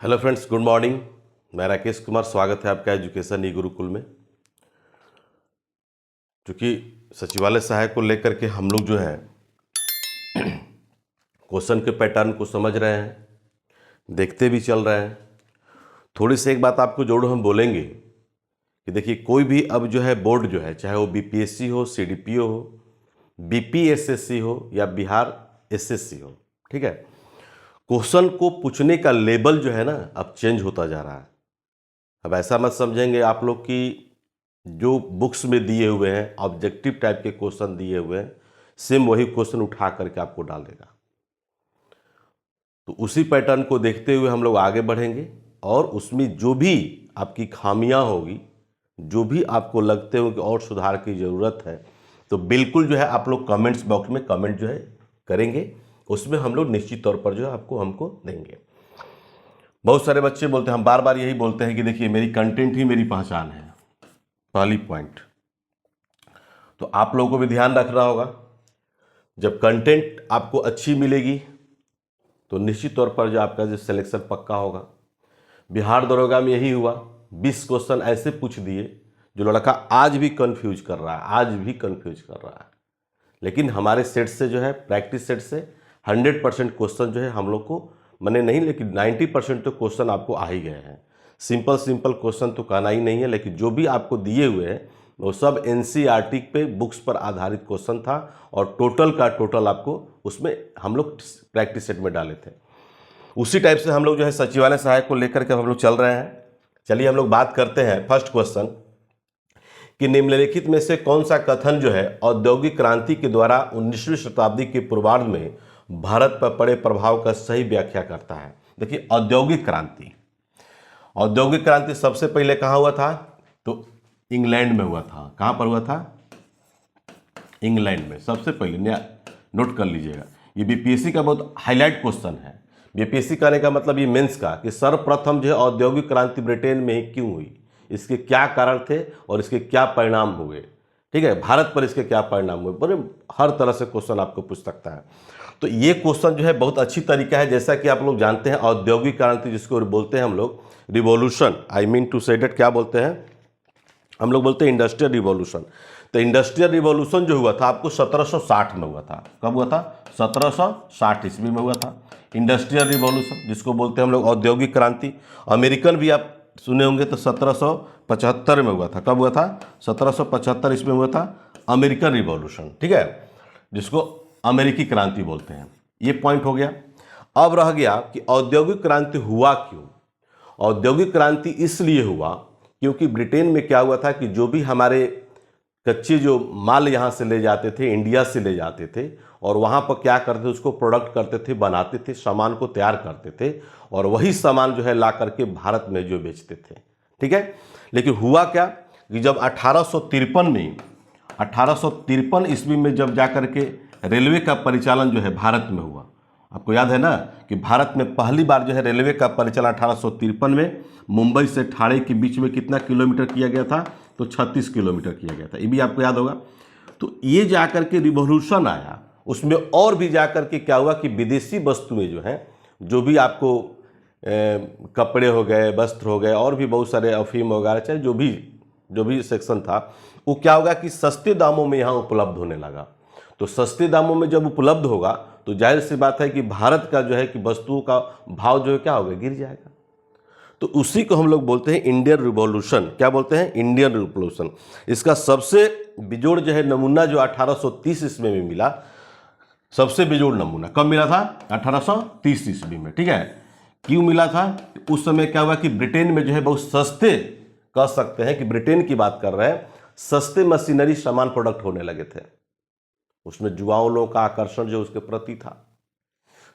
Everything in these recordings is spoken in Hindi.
Hello friends, good morning. मैं राकेश कुमार, स्वागत है आपका एजुकेशन ई गुरुकुल में। क्योंकि सचिवालय सहायक को लेकर के हम लोग जो है क्वेश्चन के पैटर्न को समझ रहे हैं, देखते भी चल रहे हैं। थोड़ी सी एक बात आपको जोड़ो हम बोलेंगे कि देखिए, कोई भी अब जो है बोर्ड जो है, चाहे वो बीपीएससी हो, सीडीपीओ हो, बीपीएसएससी हो या बिहार एसएससी हो, ठीक है, क्वेश्चन को पूछने का लेवल जो है ना अब चेंज होता जा रहा है। अब ऐसा मत समझेंगे आप लोग कि जो बुक्स में दिए हुए हैं ऑब्जेक्टिव टाइप के क्वेश्चन दिए हुए हैं, सेम वही क्वेश्चन उठा करके आपको डाल देगा। तो उसी पैटर्न को देखते हुए हम लोग आगे बढ़ेंगे और उसमें जो भी आपकी खामियां होगी, जो भी आपको लगते हो कि और सुधार की ज़रूरत है, तो बिल्कुल जो है आप लोग कमेंट्स बॉक्स में कमेंट जो है करेंगे। उसमें हम लोग निश्चित तौर पर जो है आपको हमको देंगे। बहुत सारे बच्चे बोलते हैं, हम बार बार यही बोलते हैं कि देखिए, मेरी कंटेंट ही मेरी पहचान है, पहली पॉइंट। तो आप लोगों को भी ध्यान रखना होगा, जब कंटेंट आपको अच्छी मिलेगी तो निश्चित तौर पर जो आपका जो सिलेक्शन पक्का होगा। बिहार दरोगा में यही हुआ, 20 क्वेश्चन ऐसे पूछ दिए जो लड़का आज भी कंफ्यूज कर रहा है, आज भी कंफ्यूज कर रहा है। लेकिन हमारे सेट से जो है, प्रैक्टिस सेट से 100% क्वेश्चन जो है हम लोग को मने नहीं, लेकिन 90% तो क्वेश्चन आपको आ ही गए हैं। सिंपल क्वेश्चन तो कहना ही नहीं है, लेकिन जो भी आपको दिए हुए हैं वो सब एनसीईआरटी पे बुक्स पर आधारित क्वेश्चन था और टोटल का टोटल आपको उसमें हम लोग प्रैक्टिस सेट में डाले थे। उसी टाइप से हम लोग जो है सचिवालय सहायक को लेकर के हम लोग चल रहे हैं। चलिए हम लोग बात करते हैं फर्स्ट क्वेश्चन कि निम्नलिखित में से कौन सा कथन जो है औद्योगिक क्रांति के द्वारा 19वीं शताब्दी के पूर्वार्ध में भारत पर पड़े प्रभाव का सही व्याख्या करता है। देखिए, औद्योगिक क्रांति सबसे पहले कहाँ हुआ था? तो इंग्लैंड में हुआ था। कहाँ पर हुआ था? इंग्लैंड में सबसे पहले। नोट कर लीजिएगा, ये बीपीएससी का बहुत हाईलाइट क्वेश्चन है। बीपीएससी करने का मतलब ये मेंस का कि सर्वप्रथम जो है औद्योगिक क्रांति ब्रिटेन में ही क्यों हुई, इसके क्या कारण थे और इसके क्या परिणाम हुए, ठीक है, भारत पर इसके क्या परिणाम हुए। बड़े हर तरह से क्वेश्चन आपको पूछ सकता है। तो ये क्वेश्चन जो है बहुत अच्छी तरीका है। जैसा कि आप लोग जानते हैं, औद्योगिक क्रांति जिसको बोलते हैं हम लोग रिवॉल्यूशन, आई मीन टू से डेट क्या बोलते हैं हम लोग? बोलते हैं इंडस्ट्रियल रिवॉल्यूशन। तो इंडस्ट्रियल रिवॉल्यूशन जो हुआ था आपको 1760 में हुआ था। कब हुआ था? 1760 ईस्वी में हुआ था इंडस्ट्रियल रिवॉल्यूशन, जिसको बोलते हैं हम लोग औद्योगिक क्रांति। अमेरिकन भी आप सुने होंगे, तो 1775 में हुआ था। कब हुआ था? 1775 ईस्वी में हुआ था अमेरिकन रिवॉल्यूशन, ठीक है, जिसको अमेरिकी क्रांति बोलते हैं। ये पॉइंट हो गया। अब रह गया कि औद्योगिक क्रांति हुआ क्यों। औद्योगिक क्रांति इसलिए हुआ क्योंकि ब्रिटेन में क्या हुआ था कि जो भी हमारे कच्चे जो माल यहाँ से ले जाते थे, इंडिया से ले जाते थे, और वहाँ पर क्या करते थे, उसको प्रोडक्ट करते थे, बनाते थे, सामान को तैयार करते थे, और वही सामान जो है ला करके भारत में जो बेचते थे, ठीक है। लेकिन हुआ क्या कि जब 1853 ईस्वी में जब जा करके रेलवे का परिचालन जो है भारत में हुआ, आपको याद है ना कि भारत में पहली बार जो है रेलवे का परिचालन 1853 में मुंबई से ठाणे के बीच में कितना किलोमीटर किया गया था? तो 36 किलोमीटर किया गया था। ये भी आपको याद होगा। तो ये जाकर के रिवॉल्यूशन आया, उसमें और भी जाकर के क्या हुआ कि विदेशी वस्तुएं जो हैं, जो भी आपको कपड़े हो गए, वस्त्र हो गए, और भी बहुत सारे अफीम वगैरह, चाहे जो भी सेक्शन था, वो क्या होगा कि सस्ते दामों में यहाँ उपलब्ध होने लगा। तो सस्ते दामों में जब उपलब्ध होगा तो जाहिर सी बात है कि भारत का जो है कि वस्तुओं का भाव जो है क्या होगा? गिर जाएगा। तो उसी को हम लोग बोलते हैं इंडियन रिवॉल्यूशन। क्या बोलते हैं? Indian revolution. इसका सबसे बिजोड़ जो है नमूना जो 1830 ईस्वी में मिला, सबसे बिजोड़ नमूना कब मिला था? 1830 ईस्वी में, ठीक है। क्यों मिला था? उस समय क्या हुआ कि ब्रिटेन में जो है बहुत सस्ते, कह सकते हैं कि ब्रिटेन की बात कर रहे हैं, सस्ते मशीनरी सामान प्रोडक्ट होने लगे थे। उसमें युवाओं लोगों का आकर्षण जो उसके प्रति था।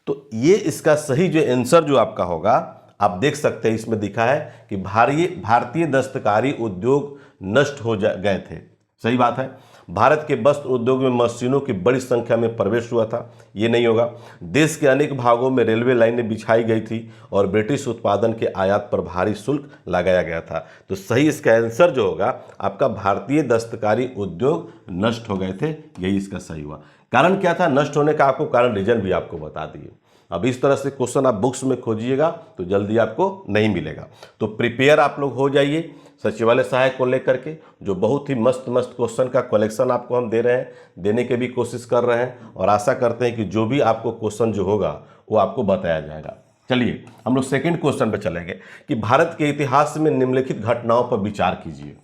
तो ये इसका सही जो आंसर जो आपका होगा, आप देख सकते हैं इसमें दिखा है कि भारतीय दस्तकारी उद्योग नष्ट हो गए थे। सही बात है। भारत के वस्त्र उद्योग में मशीनों की बड़ी संख्या में प्रवेश हुआ था, ये नहीं होगा। देश के अनेक भागों में रेलवे लाइनें बिछाई गई थी और ब्रिटिश उत्पादन के आयात पर भारी शुल्क लगाया गया था। तो सही इसका आंसर जो होगा आपका, भारतीय दस्तकारी उद्योग नष्ट हो गए थे, यही इसका सही हुआ। कारण क्या था नष्ट होने का? आपको कारण रीजन भी आपको बता दिए। अब इस तरह से क्वेश्चन आप बुक्स में खोजिएगा तो जल्दी आपको नहीं मिलेगा। तो प्रिपेयर आप लोग हो जाइए सचिवालय सहायक को लेकर के, जो बहुत ही मस्त मस्त क्वेश्चन का कलेक्शन आपको हम दे रहे हैं, देने की भी कोशिश कर रहे हैं, और आशा करते हैं कि जो भी आपको क्वेश्चन जो होगा वो आपको बताया जाएगा। चलिए हम लोग सेकंड क्वेश्चन पे चलेंगे कि भारत के इतिहास में निम्नलिखित घटनाओं पर विचार कीजिए।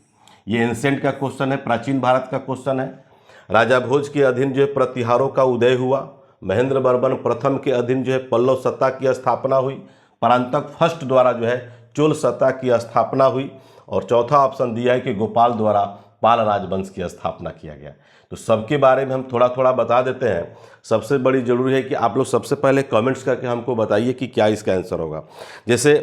ये एंसेंट का क्वेश्चन है, प्राचीन भारत का क्वेश्चन है। राजा भोज के अधीन जो है प्रतिहारों का उदय हुआ, महेंद्र वर्मन प्रथम के अधीन जो है पल्लव सत्ता की स्थापना हुई, परांतक फर्स्ट द्वारा जो है चोल सत्ता की स्थापना हुई, और चौथा ऑप्शन दिया है कि गोपाल द्वारा पाल राजवंश की स्थापना किया गया। तो सबके बारे में हम थोड़ा थोड़ा बता देते हैं। सबसे बड़ी जरूरी है कि आप लोग सबसे पहले कमेंट्स करके हमको बताइए कि क्या इसका आंसर होगा। जैसे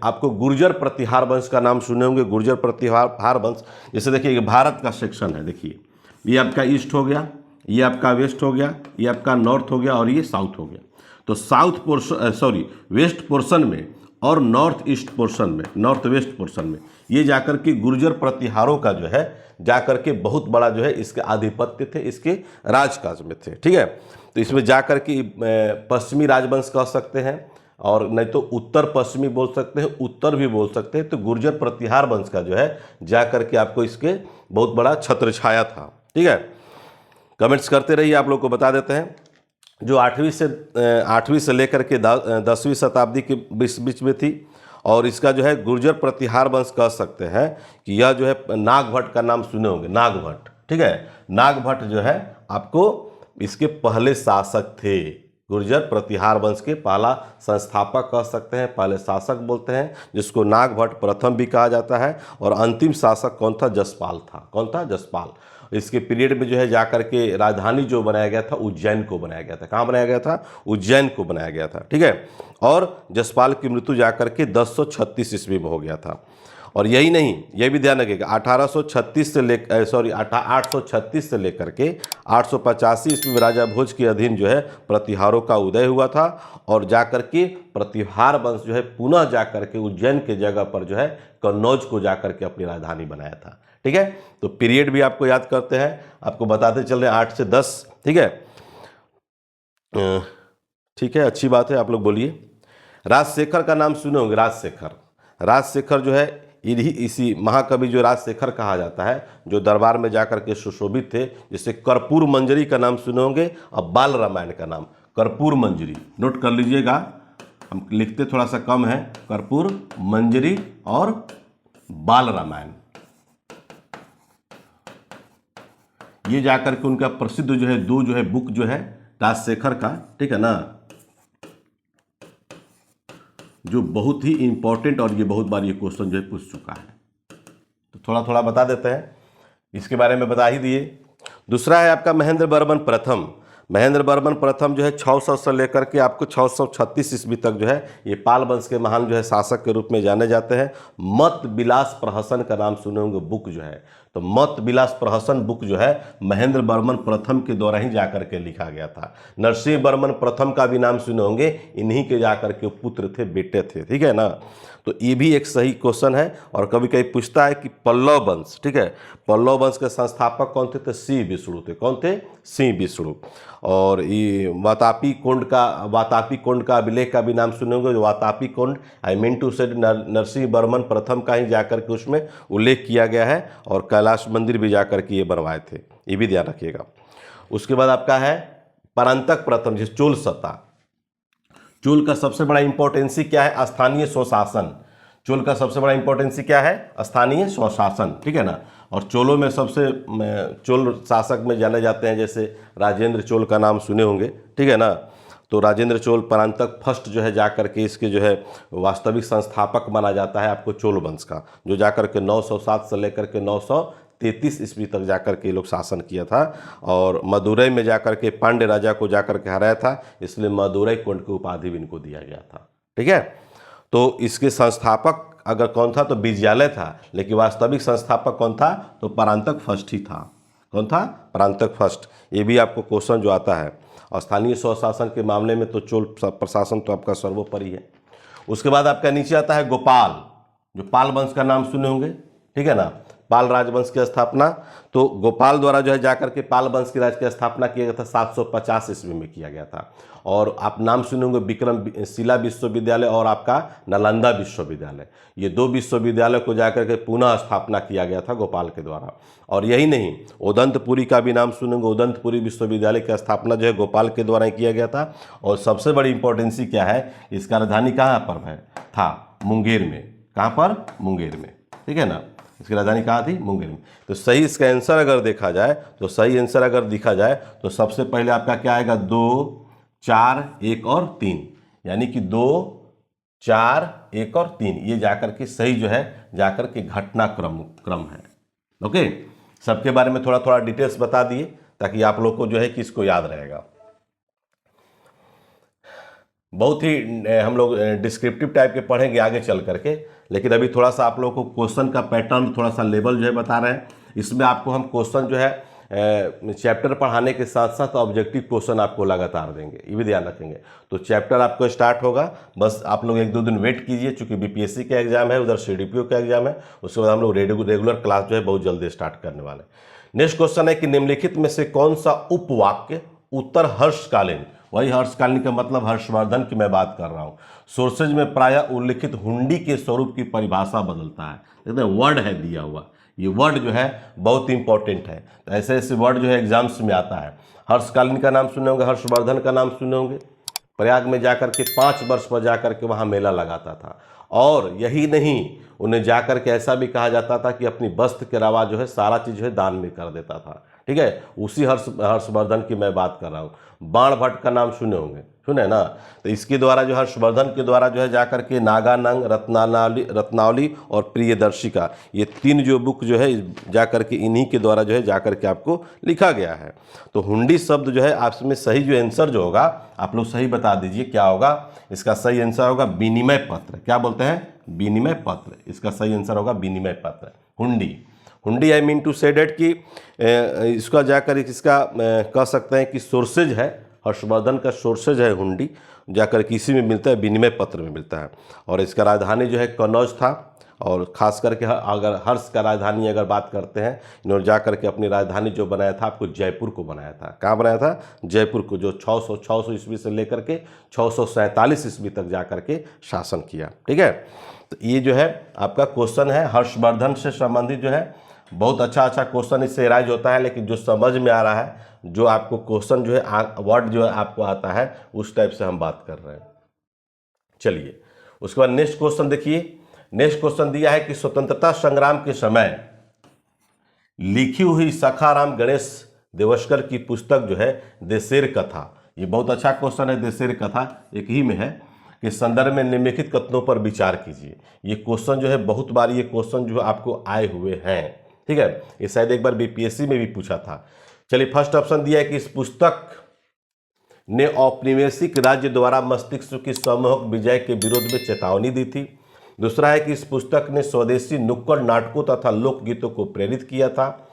आपको गुर्जर प्रतिहार वंश का नाम सुने होंगे, गुर्जर प्रतिहार वंश। जैसे देखिए भारत का सेक्शन है, देखिए ये आपका ईस्ट हो गया, ये आपका वेस्ट हो गया, ये आपका नॉर्थ हो गया, और ये साउथ हो गया। तो साउथ पोर्शन वेस्ट पोर्शन में और नॉर्थ ईस्ट पोर्शन में, नॉर्थ वेस्ट पोर्शन में ये जाकर के गुर्जर प्रतिहारों का जो है जाकर के बहुत बड़ा जो है इसके आधिपत्य थे, इसके राजकाज में थे। ठीक है, तो इसमें जाकर के पश्चिमी राजवंश कह सकते हैं, और नहीं तो उत्तर पश्चिमी बोल सकते हैं, उत्तर भी बोल सकते हैं। तो गुर्जर प्रतिहार वंश का जो है जाकर के आपको इसके बहुत बड़ा छत्र छाया था। ठीक है, कमेंट्स करते रहिए, आप लोग को बता देते हैं। जो 8वीं से लेकर के 10वीं शताब्दी के बीच में थी, और इसका जो है गुर्जर प्रतिहार वंश कह सकते हैं कि यह जो है नागभट्ट का नाम सुने होंगे, नागभट्ट। ठीक है, नागभट्ट जो है आपको इसके पहले शासक थे, गुर्जर प्रतिहार वंश के पहला संस्थापक कह सकते हैं, पहले शासक बोलते हैं, जिसको नागभट्ट प्रथम भी कहा जाता है। और अंतिम शासक कौन था? जसपाल था। कौन था? जसपाल। इसके पीरियड में जो है जाकर के राजधानी जो बनाया गया था उज्जैन को बनाया गया था। कहाँ बनाया गया था? उज्जैन को बनाया गया था। ठीक है, और जसपाल की मृत्यु जाकर के 1036 ईस्वी में हो गया था। और यही नहीं, यह भी ध्यान रखिएगा 836 से लेकर 836 से लेकर के 885 ईस्वी में राजा भोज के अधीन जो है प्रतिहारों का उदय हुआ था, और जाकर के प्रतिहार वंश जो है पुनः जाकर के उज्जैन के जगह पर जो है कन्नौज को जाकर के अपनी राजधानी बनाया था। ठीक है, तो पीरियड भी आपको याद करते हैं, आपको बताते चल रहे हैं 8 से 10। ठीक है, ठीक है, अच्छी बात है। आप लोग बोलिए। राजशेखर का नाम सुने होंगे, राजशेखर। राजशेखर जो है इसी महाकवि जो राजशेखर कहा जाता है, जो दरबार में जाकर के सुशोभित थे। जैसे कर्पूर मंजरी का नाम सुने होंगे, और बाल रामायण का नाम कर्पूर मंजरी, नोट कर लीजिएगा, हम लिखते थोड़ा सा कम है। कर्पूर मंजरी और बाल रामायण, ये जाकर के उनका प्रसिद्ध जो है दो जो है बुक जो है राजशेखर का, ठीक है ना, जो बहुत ही इंपॉर्टेंट, और ये बहुत बार ये क्वेश्चन जो है पूछ चुका है। तो थोड़ा थोड़ा बता देते हैं, इसके बारे में बता ही दिए। दूसरा है आपका महेंद्र वर्मन प्रथम। महेंद्र वर्मन प्रथम जो है 600 से लेकर के आपको 636 ईस्वी तक जो है ये पाल वंश के महान जो है शासक के रूप में जाने जाते हैं। मत विलास प्रहसन का नाम सुने होंगे, बुक जो है, तो मत विलास प्रहसन बुक जो है महेंद्र वर्मन प्रथम के द्वारा ही जाकर के लिखा गया था। नरसिंह वर्मन प्रथम का भी नाम सुने होंगे, इन्हीं के जाकर के पुत्र थे, बेटे थे। ठीक है ना, तो ये भी एक सही क्वेश्चन है। और कभी कभी पूछता है कि पल्लव वंश, ठीक है, पल्लव वंश के संस्थापक कौन थे? तो सिंह विष्णु थे। कौन थे? सिंह विष्णु। और ये वातापी कोंड का अभिलेख का भी नाम सुने होंगे, जो वातापी कोंड, आई मीन टू से नरसिंह वर्मन प्रथम का ही जाकर के उसमें उल्लेख किया गया है, और कैलाश मंदिर भी जाकर के ये बनवाए थे, ये भी ध्यान रखिएगा। उसके बाद आपका है परांतक प्रथम, जिस चोल सत्ता। चोल का सबसे बड़ा इंपॉर्टेंसी क्या है? स्थानीय स्वशासन। चोल का सबसे बड़ा इंपॉर्टेंसी क्या है? स्थानीय स्वशासन। ठीक है ना, और चोलों में सबसे चोल शासक में जाने जाते हैं, जैसे राजेंद्र चोल का नाम सुने होंगे। ठीक है ना, तो राजेंद्र चोल परांतक फर्स्ट जो है जाकर के इसके जो है वास्तविक संस्थापक माना जाता है आपको चोल वंश का, जो जाकर के 907 से लेकर के 933 ईस्वी तक जाकर के लोग शासन किया था। और मदुरई में जाकर के पांड्य राजा को जाकर के हराया था, इसलिए मदुरई कोंड की उपाधि भी इनको दिया गया था। ठीक है, तो इसके संस्थापक अगर कौन था? तो विजयालय था, लेकिन वास्तविक संस्थापक कौन था? तो परांतक फर्स्ट ही था। कौन था? परांतक फर्स्ट। ये भी आपको क्वेश्चन जो आता है। और स्थानीय स्वशासन के मामले में तो चोल प्रशासन तो आपका सर्वोपरि है। उसके बाद आपका नीचे आता है गोपाल, जो पाल वंश का नाम सुने होंगे। ठीक है ना, पाल राजवंश की स्थापना, तो गोपाल द्वारा जो है जाकर के पाल वंश की राज की स्थापना किया गया था 750 ईस्वी में किया गया था। और आप नाम सुने होंगे विक्रमशिला विश्वविद्यालय और आपका नालंदा विश्वविद्यालय, ये दो विश्वविद्यालय को जाकर के पुनः स्थापना किया गया था गोपाल के द्वारा। और यही नहीं, उदंतपुरी का भी नाम सुनेंगे, उदंतपुरी विश्वविद्यालय की स्थापना जो है गोपाल के द्वारा किया गया था। और सबसे बड़ी इंपॉर्टेंसी क्या है, इसका राजधानी कहाँ पर है था, मुंगेर में। कहाँ पर, मुंगेर में, ठीक है ना। इसकी राजधानी कहाँ थी, मुंगेर में। तो सही इसका आंसर अगर देखा जाए, तो सही आंसर अगर देखा जाए तो सबसे पहले आपका क्या आएगा, 2, 4, 1 और 3, यानी कि 2, 4, 1 और 3, ये जाकर के सही जो है जाकर के घटनाक्रम है। ओके, सबके बारे में थोड़ा थोड़ा डिटेल्स बता दिए ताकि आप लोग को जो है कि इसको याद रहेगा। बहुत ही हम लोग डिस्क्रिप्टिव टाइप के पढ़ेंगे आगे चल करके, लेकिन अभी थोड़ा सा आप लोगों को क्वेश्चन का पैटर्न, थोड़ा सा लेवल जो है बता रहे हैं। इसमें आपको हम क्वेश्चन जो है चैप्टर पढ़ाने के साथ साथ ऑब्जेक्टिव क्वेश्चन आपको लगातार देंगे, ये भी ध्यान रखेंगे। तो चैप्टर आपको स्टार्ट होगा, बस आप लोग 1-2 दिन वेट कीजिए, चूंकि बीपीएससी का एग्जाम है, उधर सीडीपीओ का एग्जाम है, उसके बाद हम लोग रेगुलर क्लास जो है बहुत जल्दी स्टार्ट करने वाले हैं। नेक्स्ट क्वेश्चन है कि निम्नलिखित में से कौन सा उपवाक्य उत्तर हर्षकालीन, वही हर्षकालीन का मतलब हर्षवर्धन की मैं बात कर रहा हूँ, सोर्सेज में प्रायः उल्लिखित हुंडी के स्वरूप की परिभाषा बदलता है। देखते हैं वर्ड है दिया हुआ, ये वर्ड जो है बहुत इंपॉर्टेंट है। तो ऐसे ऐसे वर्ड जो है एग्जाम्स में आता है। हर्षकालीन का नाम सुने होंगे, हर्षवर्धन का नाम सुने होंगे। प्रयाग में जाकर के 5 वर्ष पर जाकर के वहाँ मेला लगाता था। और यही नहीं, उन्हें जाकर के ऐसा भी कहा जाता था कि अपनी वस्त्र के अलावा जो है सारा चीज़ जो है दान में कर देता था, ठीक है। उसी हर्षवर्धन की मैं बात कर रहा हूँ। बाण भट्ट का नाम सुने होंगे, सुने ना। तो इसके द्वारा जो हर्षवर्धन के द्वारा जो है जाकर के नागानंग, रत्नावली और प्रियदर्शिका, ये 3 जो बुक जो है जाकर के इन्हीं के द्वारा जो है जाकर के आपको लिखा गया है। तो हुंडी शब्द जो है आप में सही जो आंसर जो होगा आप लोग सही बता दीजिए क्या होगा। इसका सही आंसर होगा विनिमय पत्र। क्या बोलते हैं, विनिमय पत्र। इसका सही आंसर होगा विनिमय पत्र, हुंडी। हुंडी आई मीन टू से डेट कि इसका जाकर इसका कह सकते हैं कि सोर्सेज है, हर्षवर्धन का सोर्सेज है हुंडी, जाकर किसी में मिलता है, विनिमय पत्र में मिलता है। और इसका राजधानी जो है कन्नौज था। और ख़ास करके अगर हर्ष का राजधानी अगर बात करते हैं, इन्होंने जाकर के अपनी राजधानी जो बनाया था आपको जयपुर को बनाया था। कहाँ बनाया था, जयपुर को, जो 600 ईस्वी से लेकर के 647 ईस्वी तक जाकर के शासन किया, ठीक है। तो ये जो है आपका क्वेश्चन है हर्षवर्धन से संबंधित जो है बहुत अच्छा क्वेश्चन इससे राइज होता है। लेकिन जो समझ में आ रहा है, जो आपको क्वेश्चन जो है वर्ड जो है आपको आता है, उस टाइप से हम बात कर रहे हैं। चलिए उसके बाद नेक्स्ट क्वेश्चन देखिए। नेक्स्ट क्वेश्चन दिया है कि स्वतंत्रता संग्राम के समय लिखी हुई सखाराम गणेश देवस्कर की पुस्तक जो है देशेर कथा, ये बहुत अच्छा क्वेश्चन है। देशेर कथा एक ही में है कि संदर्भ में निम्नलिखित कथनों पर विचार कीजिए। ये क्वेश्चन जो है बहुत बार ये क्वेश्चन जो आपको आए हुए हैं, ठीक है। ये शायद एक बार बीपीएससी में भी पूछा था। चलिए फर्स्ट ऑप्शन दिया है कि इस पुस्तक ने औपनिवेशिक राज्य द्वारा मस्तिष्क की सम्मोहक विजय के विरोध में चेतावनी दी थी। दूसरा है कि इस पुस्तक ने स्वदेशी नुक्कड़ नाटकों तथा लोकगीतों को प्रेरित किया था।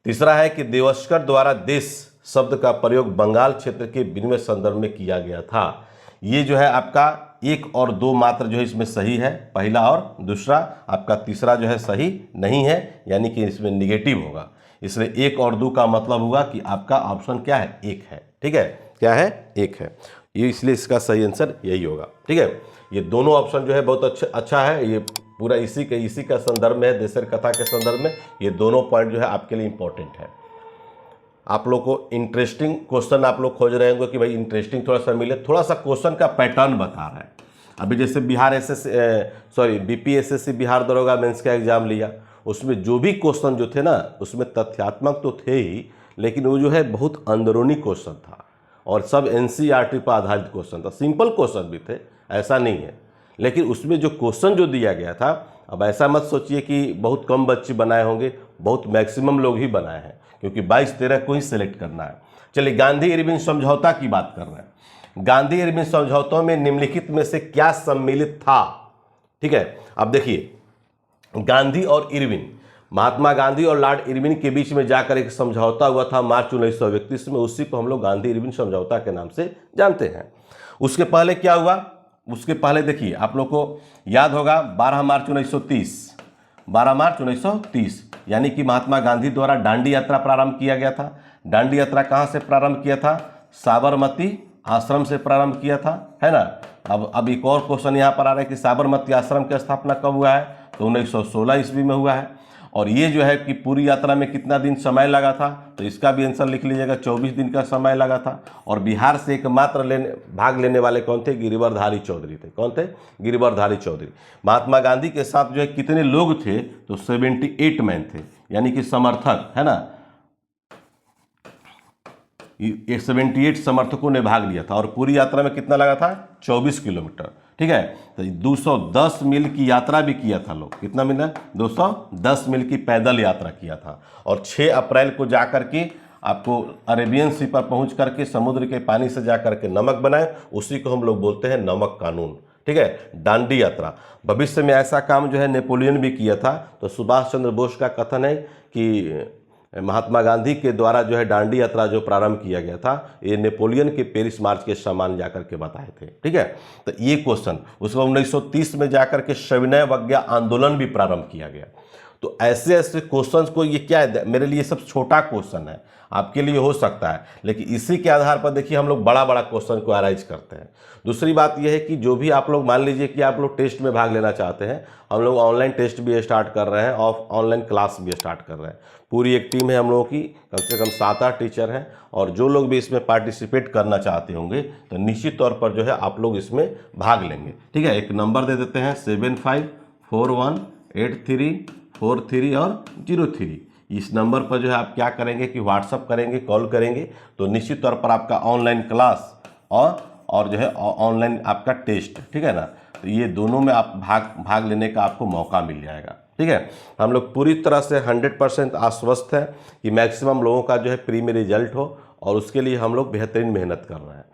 तीसरा है कि देवस्कर द्वारा देश शब्द का प्रयोग बंगाल क्षेत्र के विनिमय संदर्भ में किया गया था। ये जो है आपका 1 और 2 मात्र जो है इसमें सही है, पहला और दूसरा। आपका तीसरा जो है सही नहीं है, यानी कि इसमें निगेटिव होगा। इसलिए 1 और 2 का मतलब होगा कि आपका ऑप्शन क्या है, 1 है, ठीक है। क्या है, 1 है ये, इसलिए इसका सही आंसर यही होगा, ठीक है। ये दोनों ऑप्शन जो है बहुत अच्छा है। ये पूरा इसी का संदर्भ में है, देशेर कथा के संदर्भ में। ये दोनों पॉइंट जो है आपके लिए इंपॉर्टेंट है। आप लोग को इंटरेस्टिंग क्वेश्चन आप लोग खोज रहे होंगे कि भाई इंटरेस्टिंग थोड़ा सा मिले, थोड़ा सा क्वेश्चन का पैटर्न बता रहा है। अभी जैसे बीपीएससी बिहार दरोगा मेंस का एग्जाम लिया, उसमें जो भी क्वेश्चन जो थे ना, उसमें तथ्यात्मक तो थे ही, लेकिन वो जो है बहुत अंदरूनी क्वेश्चन था और सब एनसीईआरटी पर आधारित क्वेश्चन था। सिंपल क्वेश्चन भी थे, ऐसा नहीं है, लेकिन उसमें जो क्वेश्चन जो दिया गया था, अब ऐसा मत सोचिए कि बहुत कम बच्चे बनाए होंगे, बहुत मैक्सिमम लोग ही बनाए हैं, क्योंकि 22-13 को ही सिलेक्ट करना है। चलिए गांधी इरविन समझौता की बात कर रहे हैं। गांधी इरविन समझौतों में निम्नलिखित में से क्या सम्मिलित था, ठीक है। अब देखिए गांधी और इरविन, महात्मा गांधी और लॉर्ड इरविन के बीच में जाकर एक समझौता हुआ था मार्च 1931 में, उसी को हम लोग गांधी इरविन समझौता के नाम से जानते हैं। उसके पहले क्या हुआ, उसके पहले देखिए आप लोग को याद होगा 12 मार्च 1930 यानी कि महात्मा गांधी द्वारा दांडी यात्रा प्रारंभ किया गया था। दांडी यात्रा कहाँ से प्रारंभ किया था? साबरमती आश्रम से प्रारंभ किया था, है ना। अब एक और क्वेश्चन यहाँ पर आ रहा है कि साबरमती आश्रम की स्थापना कब हुआ है? तो 1916 ईस्वी में हुआ है। और ये जो है कि पूरी यात्रा में कितना दिन समय लगा था? तो इसका भी आंसर लिख लीजिएगा, 24 दिन का समय लगा था। और बिहार से एकमात्र भाग लेने वाले कौन थे? गिरिवरधारी चौधरी थे। कौन थे? गिरिवरधारी चौधरी। महात्मा गांधी के साथ जो है कितने लोग थे? तो 78 मैन थे, यानी कि समर्थक, है ना। 78 समर्थकों ने भाग लिया था। और पूरी यात्रा में कितना लगा था? 24 किलोमीटर, ठीक है। तो 210 मील की यात्रा भी किया था लोग। कितना मील है? 210 मील की पैदल यात्रा किया था। और 6 अप्रैल को जाकर के आपको अरेबियन सी पर पहुंच करके समुद्र के पानी से जाकर के नमक बनाए, उसी को हम लोग बोलते हैं नमक कानून, ठीक है, दांडी यात्रा। भविष्य में ऐसा काम जो है नेपोलियन भी किया था। तो सुभाष चंद्र बोस का कथन है कि महात्मा गांधी के द्वारा जो है दांडी यात्रा जो प्रारंभ किया गया था, ये नेपोलियन के पेरिस मार्च के समान जाकर के बताए थे, ठीक है। तो ये क्वेश्चन उसको 1930 में जाकर के सविनय अवज्ञा आंदोलन भी प्रारंभ किया गया। तो ऐसे ऐसे क्वेश्चंस को, ये क्या है, मेरे लिए सब छोटा क्वेश्चन है, आपके लिए हो सकता है, लेकिन इसी के आधार पर देखिए हम लोग बड़ा बड़ा क्वेश्चन को अराइज करते हैं। दूसरी बात यह है कि जो भी आप लोग, मान लीजिए कि आप लोग टेस्ट में भाग लेना चाहते हैं, हम लोग ऑनलाइन टेस्ट भी स्टार्ट कर रहे हैं और ऑनलाइन क्लास भी स्टार्ट कर रहे हैं। पूरी एक टीम है हम लोगों की, कम से कम 7-8 टीचर हैं। और जो लोग भी इसमें पार्टिसिपेट करना चाहते होंगे तो निश्चित तौर पर जो है आप लोग इसमें भाग लेंगे, ठीक है। एक नंबर दे देते हैं 75418343 और 03। इस नंबर पर जो है आप क्या करेंगे कि व्हाट्सअप करेंगे, कॉल करेंगे, तो निश्चित तौर पर आपका ऑनलाइन क्लास और जो है ऑनलाइन आपका टेस्ट, ठीक है ना। तो ये दोनों में आप भाग लेने का आपको मौका मिल जाएगा, ठीक है। हम लोग पूरी तरह से 100% आश्वस्त है कि मैक्सिमम लोगों का जो है प्री में रिजल्ट हो, और उसके लिए हम लोग बेहतरीन मेहनत कर रहे हैं।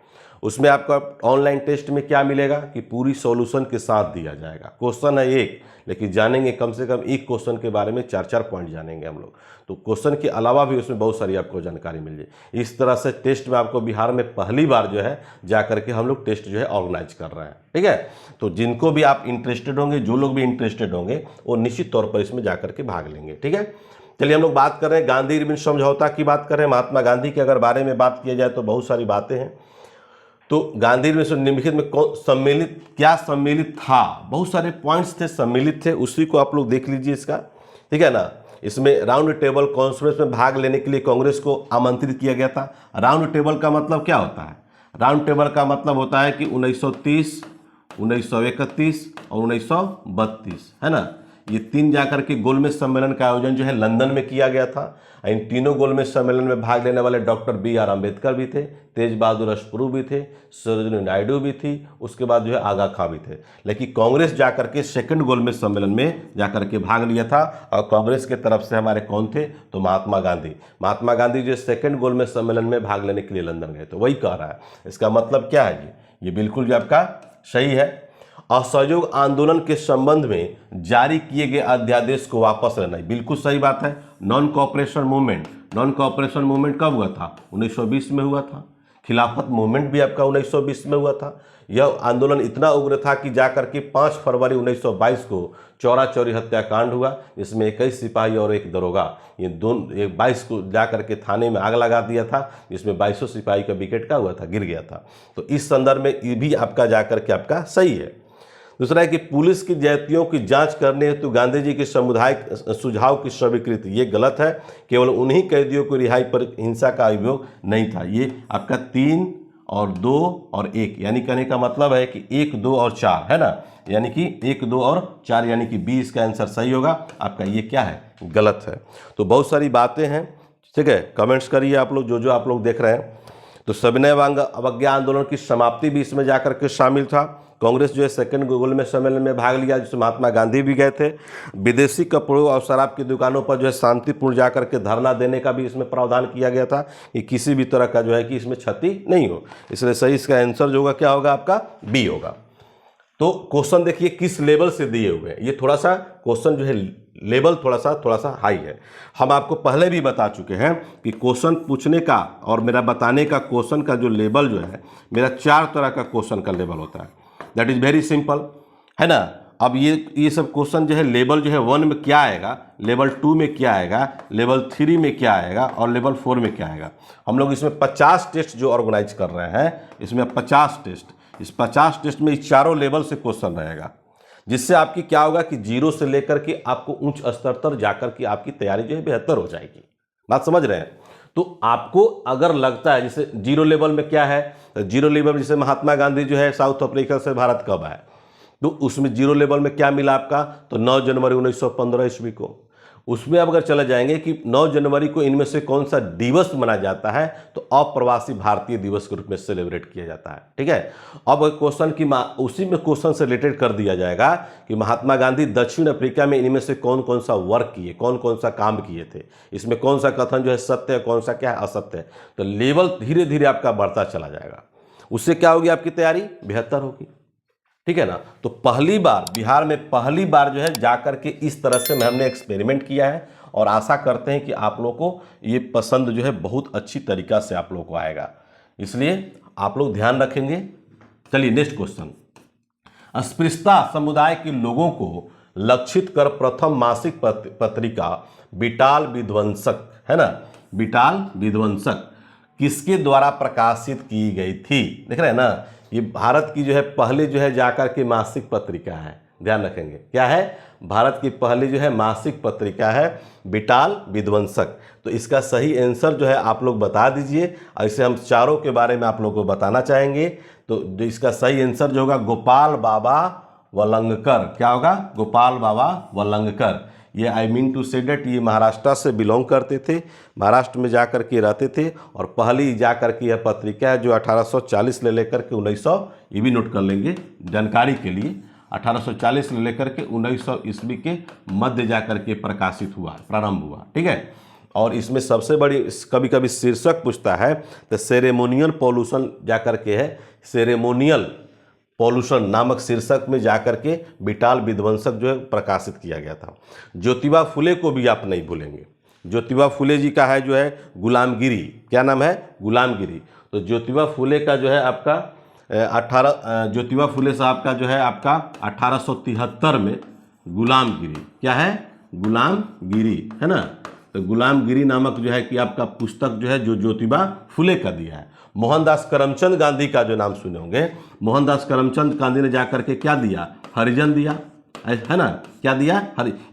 उसमें आपका ऑनलाइन टेस्ट में क्या मिलेगा कि पूरी सॉल्यूशन के साथ दिया जाएगा। क्वेश्चन है एक, लेकिन जानेंगे कम से कम एक क्वेश्चन के बारे में 4-4 पॉइंट जानेंगे हम लोग। तो क्वेश्चन के अलावा भी उसमें बहुत सारी आपको जानकारी मिल जाए। इस तरह से टेस्ट में आपको बिहार में पहली बार जो है जा करके हम लोग टेस्ट जो है ऑर्गेनाइज कर रहे हैं, ठीक है। तो जिनको भी आप इंटरेस्टेड होंगे, जो लोग भी इंटरेस्टेड होंगे, वो निश्चित तौर पर इसमें जा करके भाग लेंगे, ठीक है। चलिए हम लोग बात कर रहे हैं गांधी इरविन समझौता की बात कर रहे हैं। महात्मा गांधी के अगर बारे में बात किया जाए तो बहुत सारी बातें हैं। तो गांधी में निम्नलिखित में क्या सम्मिलित था? बहुत सारे पॉइंट्स थे, सम्मिलित थे, उसी को आप लोग देख लीजिए इसका, ठीक है ना। इसमें राउंड टेबल कॉन्फ्रेंस में भाग लेने के लिए कांग्रेस को आमंत्रित किया गया था। राउंड टेबल का मतलब क्या होता है? राउंड टेबल का मतलब होता है कि 1930, 1931 और 1932, है ना, ये 3 जाकर के गोलमेज सम्मेलन का आयोजन जो है लंदन में किया गया था। इन तीनों गोलमेज सम्मेलन में भाग लेने वाले डॉक्टर BR अम्बेडकर भी थे, तेज बहादुर अशपुरू भी थे, सरोजिनी नायडू भी थी, उसके बाद जो है आगा खां भी थे। लेकिन कांग्रेस जाकर के सेकंड गोलमेज सम्मेलन में जाकर के भाग लिया था। और कांग्रेस के तरफ से हमारे कौन थे? तो महात्मा गांधी। महात्मा गांधी जो सेकंड गोलमेज सम्मेलन में भाग लेने के लिए लंदन गए, तो वही कह रहा है। इसका मतलब क्या है? ये बिल्कुल जो आपका सही है। असहयोग आंदोलन के संबंध में जारी किए गए अध्यादेश को वापस लेना, बिल्कुल सही बात है। नॉन कोऑपरेशन मूवमेंट कब हुआ था? 1920 में हुआ था। खिलाफत मूवमेंट भी आपका 1920 में हुआ था। यह आंदोलन इतना उग्र था कि जाकर के 5 फरवरी 1922 को चौरा चौरी हत्याकांड हुआ, जिसमें 21 सिपाही और एक दरोगा, ये 22 को जाकर के थाने में आग लगा दिया था, जिसमें 22 सिपाही का विकेट का हुआ था, गिर गया था। तो इस संदर्भ में ये भी आपका जाकर के आपका सही है। दूसरा है कि पुलिस की ज्यादतियों की जांच करने हेतु गांधी जी के सामुदायिक सुझाव की स्वीकृति, ये गलत है। केवल उन्हीं कैदियों को रिहाई पर हिंसा का अभियोग नहीं था। ये आपका 3 और 2 और 1, यानी कहने का मतलब है कि 1, 2 और 4, है ना, यानी कि 1, 2 और 4, यानी कि 20 का आंसर सही होगा आपका। ये क्या है? गलत है। तो बहुत सारी बातें हैं, ठीक है। कमेंट्स करिए आप लोग, जो आप लोग देख रहे हैं। तो सविनय अवज्ञा आंदोलन की समाप्ति भी इसमें जाकर के शामिल था। कांग्रेस जो है सेकंड गोलमेज सम्मेलन में भाग लिया, जिसमें महात्मा गांधी भी गए थे। विदेशी कपड़ों और शराब की दुकानों पर जो है शांतिपूर्ण जाकर के धरना देने का भी इसमें प्रावधान किया गया था कि किसी भी तरह का जो है कि इसमें क्षति नहीं हो। इसलिए सही इसका आंसर जो होगा क्या होगा आपका? बी होगा। तो क्वेश्चन देखिए किस लेवल से दिए हुए हैं। ये थोड़ा सा क्वेश्चन जो है लेवल थोड़ा सा हाई है। हम आपको पहले भी बता चुके हैं कि क्वेश्चन पूछने का और मेरा बताने का क्वेश्चन का जो लेवल जो है, मेरा 4 तरह का क्वेश्चन का लेवल होता है। दैट इज वेरी सिंपल, है ना। अब ये सब क्वेश्चन जो है लेवल जो है 1 में क्या आएगा, लेवल 2 में क्या आएगा, लेवल 3 में क्या आएगा और लेवल 4 में क्या आएगा। हम लोग इसमें 50 टेस्ट जो ऑर्गेनाइज कर रहे हैं, इसमें 50 टेस्ट, इस 50 टेस्ट में इस चारों लेवल से क्वेश्चन रहेगा, जिससे आपकी क्या होगा कि 0 से लेकर के आपको उच्च स्तर तक जाकर के आपकी तैयारी जो है बेहतर हो जाएगी। बात समझ रहे हैं। तो आपको अगर लगता है जैसे 0 लेवल में क्या है, तो 0 लेवल में जैसे महात्मा गांधी जो है साउथ अफ्रीका से भारत कब आए, तो उसमें 0 लेवल में क्या मिला आपका, तो 9 जनवरी 1915 ईस्वी को। उसमें अब अगर चले जाएंगे कि 9 जनवरी को इनमें से कौन सा दिवस मनाया जाता है, तो अप्रवासी भारतीय दिवस के रूप में सेलिब्रेट किया जाता है। ठीक है। अब क्वेश्चन की उसी में क्वेश्चन से रिलेटेड कर दिया जाएगा कि महात्मा गांधी दक्षिण अफ्रीका में इनमें से कौन कौन सा वर्क किए, कौन कौन सा काम किए थे, इसमें कौन सा कथन जो है सत्य है, कौन सा क्या है असत्य है। तो लेवल धीरे धीरे आपका बढ़ता चला जाएगा, उससे क्या होगी, आपकी तैयारी बेहतर होगी। ठीक है ना। तो पहली बार बिहार में पहली बार जो है जाकर के इस तरह से हमने एक्सपेरिमेंट किया है, और आशा करते हैं कि आप लोगों को ये पसंद जो है बहुत अच्छी तरीका से आप लोगों को आएगा, इसलिए आप लोग ध्यान रखेंगे। चलिए नेक्स्ट क्वेश्चन। अस्पृश्यता समुदाय के लोगों को लक्षित कर प्रथम मासिक पत्रिका बिटाल विध्वंसक, है ना, बिटाल विध्वंसक किसके द्वारा प्रकाशित की गई थी। देख रहे हैं ना, ये भारत की जो है पहले जो है जाकर के मासिक पत्रिका है, ध्यान रखेंगे क्या है, भारत की पहली जो है मासिक पत्रिका है बिटाल विध्वंसक। तो इसका सही आंसर जो है आप लोग बता दीजिए, ऐसे हम चारों के बारे में आप लोगों को बताना चाहेंगे। तो जो इसका सही आंसर जो होगा गोपाल बाबा वलंगकर, क्या होगा, गोपाल बाबा वलंगकर। ये आई मीन टू से डेट ये महाराष्ट्र से बिलोंग करते थे, महाराष्ट्र में जाकर के रहते थे, और पहली जाकर के यह पत्रिका है जो 1840 ले लेकर के 1900, ये भी नोट कर लेंगे जानकारी के लिए, 1840 ले लेकर के 1900 ईस्वी के मध्य जाकर के प्रकाशित हुआ, प्रारंभ हुआ। ठीक है। और इसमें सबसे बड़ी कभी कभी शीर्षक पूछता है तो सेरेमोनियल पॉल्यूशन जाकर के है, सेरेमोनियल पॉल्यूशन नामक शीर्षक में जाकर के बिटाल विध्वंसक जो है प्रकाशित किया गया था। ज्योतिबा फुले को भी आप नहीं भूलेंगे, ज्योतिबा फुले जी का है जो है गुलामगिरी, क्या नाम है, गुलामगिरी। तो ज्योतिबा फुले का जो है आपका ज्योतिबा फुले साहब का जो है आपका 1873 में गुलामगिरी, क्या है, गुलामगिरी, है ना। तो गुलामगिरी नामक जो है कि आपका पुस्तक जो है जो ज्योतिबा फुले का दिया है। मोहनदास करमचंद गांधी का जो नाम सुने होंगे, मोहनदास करमचंद गांधी ने जाकर के क्या दिया, हरिजन दिया, है ना, क्या दिया,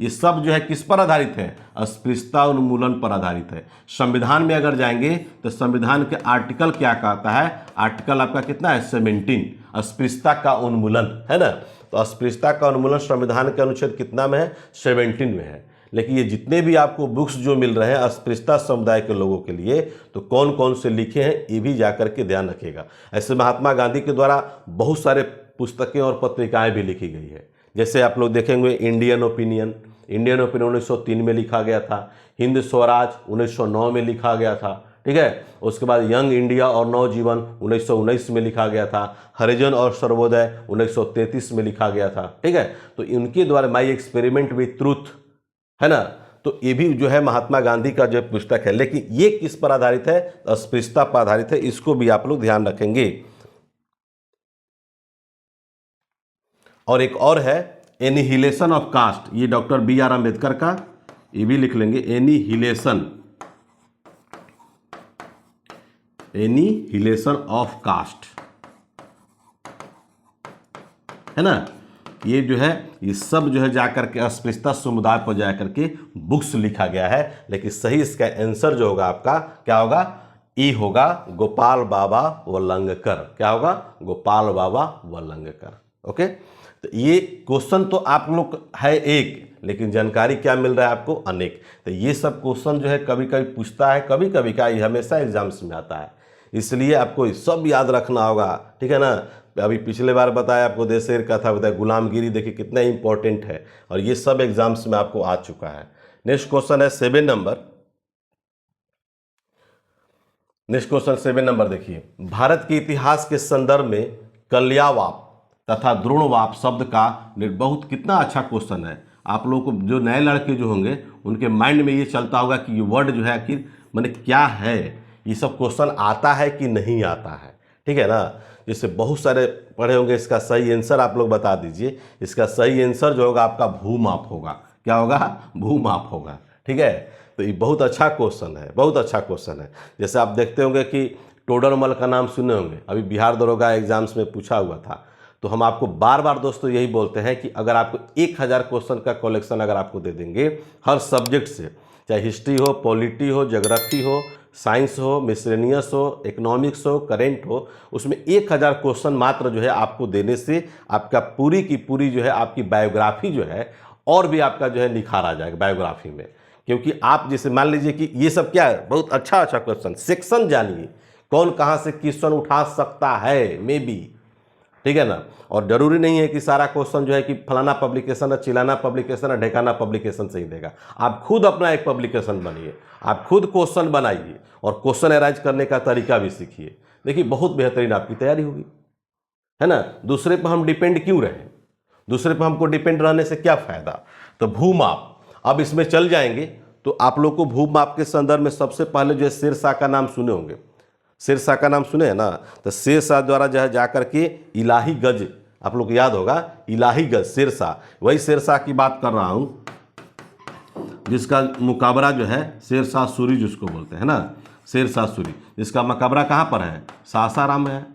ये सब जो है किस पर आधारित है, अस्पृश्यता उन्मूलन पर आधारित है। संविधान में अगर जाएंगे तो संविधान के आर्टिकल क्या कहता है, आर्टिकल आपका कितना है, 17, अस्पृश्यता का उन्मूलन, है ना। तो अस्पृश्यता का उन्मूलन संविधान के अनुच्छेद कितना में है, 17 में है। लेकिन ये जितने भी आपको बुक्स जो मिल रहे हैं अस्पृश्यता समुदाय के लोगों के लिए, तो कौन कौन से लिखे हैं ये भी जाकर के ध्यान रखिएगा। ऐसे महात्मा गांधी के द्वारा बहुत सारे पुस्तकें और पत्रिकाएं भी लिखी गई है, जैसे आप लोग देखेंगे इंडियन ओपिनियन 1903 में लिखा गया था, हिंद स्वराज 1909 में लिखा गया था। ठीक है। उसके बाद यंग इंडिया और नवजीवन 1919 में लिखा गया था, हरिजन और सर्वोदय 1933 में लिखा गया था। ठीक है। तो इनके द्वारा माई एक्सपेरिमेंट विथ ट्रूथ, है ना, तो ये भी जो है महात्मा गांधी का जो पुस्तक है। लेकिन ये किस पर आधारित है, अस्पृश्यता पर आधारित है, इसको भी आप लोग ध्यान रखेंगे। और एक और है एनिहिलेशन ऑफ कास्ट, ये डॉक्टर BR अम्बेडकर का, ये भी लिख लेंगे, एनिहिलेशन ऑफ कास्ट, है ना। ये जो है ये सब जो है जाकर के अस्पृश्यता समुदाय पर जाकर के बुक्स लिखा गया है। लेकिन सही इसका आंसर जो होगा आपका क्या होगा, ई होगा गोपाल बाबा वलंगकर, क्या होगा, गोपाल बाबा वलंगकर। ओके। तो ये क्वेश्चन तो आप लोग है एक, लेकिन जानकारी क्या मिल रहा है आपको, अनेक। तो ये सब क्वेश्चन जो है कभी कभी पूछता है, कभी कभी का ये हमेशा एग्जाम्स में आता है, इसलिए आपको सब याद रखना होगा। ठीक है ना। अभी पिछले बार बताया आपको देशेर का था, बताया गुलामगिरी, देखिए कितना इंपॉर्टेंट है, और ये सब एग्जाम्स में आपको आ चुका है। नेक्स्ट क्वेश्चन है 7 नंबर। नेक्स्ट क्वेश्चन 7 नंबर देखिए, भारत के इतिहास के संदर्भ में कल्यावाप तथा द्रोणवाप शब्द का बहुत कितना अच्छा क्वेश्चन है। आप लोगों को जो नए लड़के जो होंगे उनके माइंड में ये चलता होगा कि ये वर्ड जो है आखिर मैंने क्या है, ये सब क्वेश्चन आता है कि नहीं आता है। ठीक है ना। जैसे बहुत सारे पढ़े होंगे, इसका सही आंसर आप लोग बता दीजिए। इसका सही आंसर जो होगा आपका भूमाप होगा। क्या होगा? भूमाप होगा। ठीक है, तो ये बहुत अच्छा क्वेश्चन है, बहुत अच्छा क्वेश्चन है। जैसे आप देखते होंगे कि टोडरमल का नाम सुने होंगे, अभी बिहार दरोगा एग्जाम्स में पूछा हुआ था। तो हम आपको बार बार दोस्तों यही बोलते हैं कि अगर आपको 1000 क्वेश्चन का कलेक्शन अगर आपको दे देंगे हर सब्जेक्ट से, चाहे हिस्ट्री हो, पॉलिटी हो, ज्योग्राफी हो, साइंस हो, मिसलेनियस हो, इकोनॉमिक्स हो, करेंट हो, उसमें 1000 क्वेश्चन मात्र जो है आपको देने से आपका पूरी की पूरी जो है आपकी बायोग्राफी जो है और भी आपका जो है निखार आ जाएगा बायोग्राफी में। क्योंकि आप जैसे मान लीजिए कि ये सब क्या है, बहुत अच्छा अच्छा क्वेश्चन, सेक्शन जानिए कौन कहाँ से क्वेश्चन उठा सकता है, मे बी, ठीक है ना। और जरूरी नहीं है कि सारा क्वेश्चन जो है कि फलाना पब्लिकेशन है, चिलाना पब्लिकेशन है, ढेकाना पब्लिकेशन से ही देगा। आप खुद अपना एक पब्लिकेशन बनिए, आप खुद क्वेश्चन बनाइए और क्वेश्चन अराइज करने का तरीका भी सीखिए। देखिए बहुत बेहतरीन आपकी तैयारी होगी, है ना। दूसरे पर हम डिपेंड क्यों रहें, दूसरे पर हमको डिपेंड रहने से क्या फायदा। तो भूमाप, अब इसमें चल जाएंगे तो आप लोग को भूमाप के संदर्भ में सबसे पहले जो है शेरशाह का नाम सुने होंगे, शेरशाह का नाम सुने हैं ना। तो शेरशाह द्वारा जो है जाकर के इलाही गज, आप लोग को याद होगा इलाही गज, शेरशाह, वही शेरशाह की बात कर रहा हूं जिसका मुकाबरा जो है शेरशाह सूरी जिसको बोलते हैं ना, शेरशाह सूरी, जिसका मुकाबरा कहाँ पर है? सासाराम है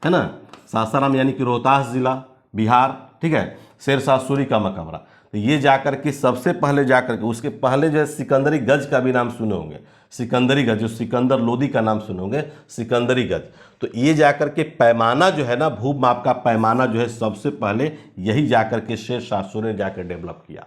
ना, सासाराम यानी कि रोहतास जिला, बिहार। ठीक है, शेरशाह सूरी का मुकाबरा। तो ये जाकर के सबसे पहले जाकर के, उसके पहले जो है सिकंदरी गज का भी नाम सुने होंगे, सिकंदरी गज, जो सिकंदर लोदी का नाम सुने होंगे, सिकंदरी गज। तो ये जाकर के पैमाना जो है ना, भूमाप का पैमाना जो है सबसे पहले यही जाकर के शेरशाह सूरी ने जाकर डेवलप किया।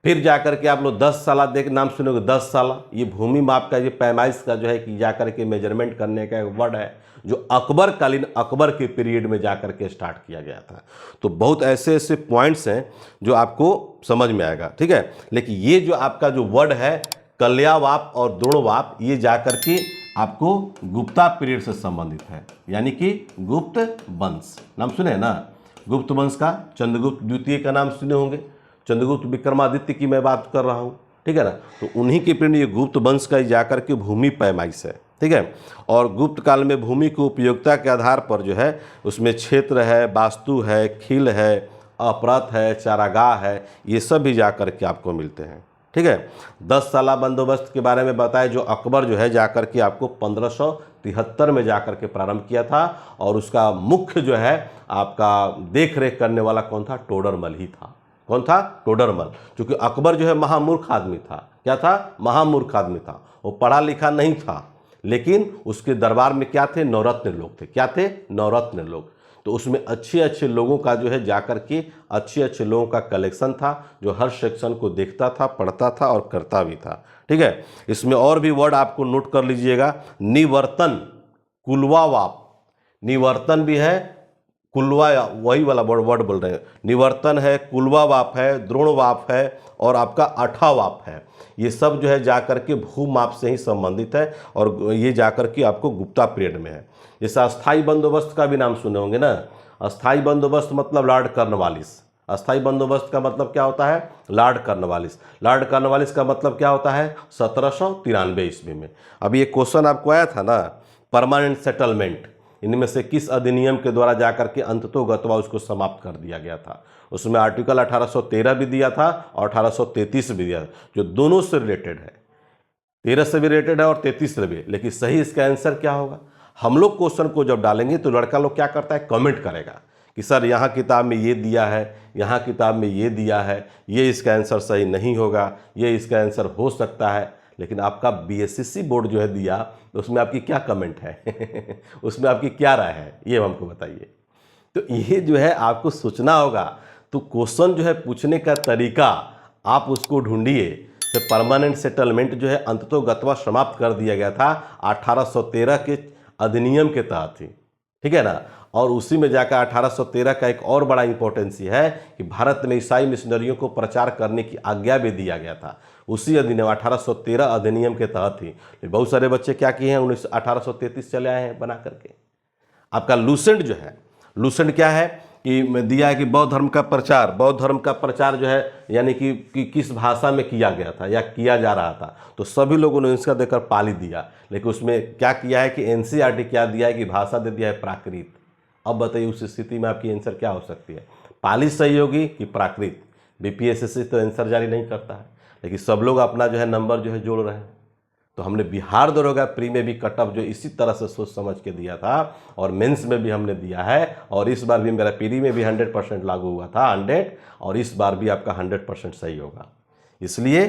फिर जाकर के आप लोग 10 साला देख नाम सुनोगे, 10 साला, ये भूमि माप का, ये पैमाइश का जो है कि जाकर के मेजरमेंट करने का एक वर्ड है जो अकबर कालीन, अकबर के पीरियड में जाकर के स्टार्ट किया गया था। तो बहुत ऐसे ऐसे पॉइंट्स हैं जो आपको समझ में आएगा। ठीक है, लेकिन ये जो आपका जो वर्ड है कल्यावाप और द्रोणवाप, ये जाकर के आपको गुप्ता पीरियड से संबंधित है, यानी कि गुप्त वंश। नाम सुने हैं ना, गुप्त वंश का चंद्रगुप्त द्वितीय का नाम सुने होंगे, चंद्रगुप्त विक्रमादित्य की मैं बात कर रहा हूँ। ठीक है ना, तो उन्हीं के पीरियड ये गुप्त वंश का जाकर के भूमि पैमाइश है। ठीक है, और गुप्त काल में भूमि की उपयोगिता के आधार पर जो है उसमें क्षेत्र है, वास्तु है, खिल है, अपरत है, चारागाह है, ये सब भी जाकर के आपको मिलते हैं। ठीक है, 10 साला बंदोबस्त के बारे में बताए जो अकबर जो है जाकर के आपको 1573 में जाकर के प्रारंभ किया था, और उसका मुख्य जो है आपका देख रेख करने वाला कौन था? टोडरमल ही था। कौन था? टोडरमल। क्योंकि अकबर जो है महामूर्ख आदमी था। क्या था? महामूर्ख आदमी था, वो पढ़ा लिखा नहीं था, लेकिन उसके दरबार में क्या थे? नवरत्न लोग थे। क्या थे? नवरत्न लोग। तो उसमें अच्छे अच्छे लोगों का जो है जाकर के अच्छे अच्छे लोगों का कलेक्शन था, जो हर सेक्शन को देखता था, पढ़ता था और करता भी था। ठीक है, इसमें और भी वर्ड आपको नोट कर लीजिएगा, निवर्तन, कुलवावाप, निवर्तन भी है, कुलवा, वही वाला वर्ड बोल रहे हैं, निवर्तन है, कुलवावाप है, द्रोणवाप है और आपका अठावाप है। ये सब जो है जाकर के भूमाप से ही संबंधित है, और ये जाकर के आपको गुप्ता पीरियड में है। जैसे अस्थाई बंदोबस्त का भी नाम सुने होंगे ना, अस्थाई बंदोबस्त मतलब लॉर्ड कॉर्नवालिस। अस्थाई बंदोबस्त का मतलब क्या होता है? Lord Cornwallis. लॉर्ड कॉर्नवालिस का मतलब क्या होता है? 1793 ईस्वी में। अब ये क्वेश्चन आपको आया था ना, परमानेंट सेटलमेंट, इनमें से किस अधिनियम के द्वारा जाकर के अंततोगत्वा उसको समाप्त कर दिया गया था? उसमें आर्टिकल 1813 भी दिया था और 1833 भी दिया था, जो दोनों से रिलेटेड है, 13 से भी रिलेटेड है और 33 से भी। लेकिन सही इसका आंसर क्या होगा? हम लोग क्वेश्चन को जब डालेंगे तो लड़का लोग क्या करता है? कमेंट करेगा कि सर यहाँ किताब में ये दिया है, यहाँ किताब में ये दिया है, ये इसका आंसर सही नहीं होगा, ये इसका आंसर हो सकता है। लेकिन आपका बीएसएससी बोर्ड जो है दिया, तो उसमें आपकी क्या कमेंट है? उसमें आपकी क्या राय है, ये हमको बताइए। तो ये जो है आपको सोचना होगा। तो क्वेश्चन जो है पूछने का तरीका आप उसको ढूंढिए। तो परमानेंट सेटलमेंट जो है अंततोगत्वा समाप्त कर दिया गया था 1813 के अधिनियम के तहत ही। ठीक है ना, और उसी में जाकर 1813 का एक और बड़ा इंपॉर्टेंस ये है कि भारत में ईसाई मिशनरियों को प्रचार करने की आज्ञा भी दिया गया था उसी अधिनियम 1813 अधिनियम के तहत ही। बहुत सारे बच्चे क्या किए हैं, 1833 चले आए हैं बना करके। आपका लूसेंट जो है, लूसेंट क्या है कि दिया है कि बौद्ध धर्म का प्रचार जो है यानी कि किस भाषा में किया गया था या किया जा रहा था, तो सभी लोगों ने इसका देकर पाली दिया। लेकिन उसमें क्या किया है कि एनसीईआरटी क्या दिया है कि भाषा दे दिया है प्राकृत। अब बताइए उस स्थिति में आपकी आंसर क्या हो सकती है, पाली सही होगी कि प्राकृत। बीपीएससी तो आंसर जारी नहीं करता है, लेकिन सब लोग अपना जो है नंबर जो है जोड़ रहे हैं। तो हमने बिहार दरोगा प्री में भी कटअप जो इसी तरह से सोच समझ के दिया था और मेंस में भी हमने दिया है, और इस बार भी मेरा प्री में भी 100% लागू हुआ था 100, और इस बार भी आपका 100% सही होगा। इसलिए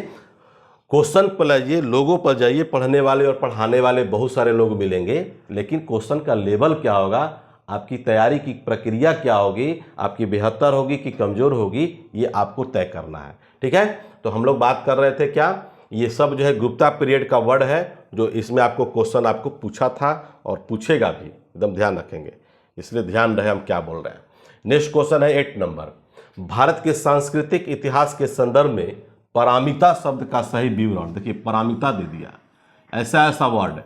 क्वेश्चन पर जाइए, लोगों पर जाइए, पढ़ने वाले और पढ़ाने वाले बहुत सारे लोग मिलेंगे, लेकिन क्वेश्चन का लेवल क्या होगा, आपकी तैयारी की प्रक्रिया क्या होगी, आपकी बेहतर होगी कि कमज़ोर होगी, ये आपको तय करना है। ठीक है, तो हम लोग बात कर रहे थे क्या, ये सब जो है गुप्ता पीरियड का वर्ड है, जो इसमें आपको क्वेश्चन आपको पूछा था और पूछेगा भी, एकदम ध्यान रखेंगे, इसलिए ध्यान रहे हम क्या बोल रहे हैं। नेक्स्ट क्वेश्चन है 8 नंबर, भारत के सांस्कृतिक इतिहास के संदर्भ में पारमिता शब्द का सही विवरण। देखिए पारमिता दे दिया, ऐसा वर्ड।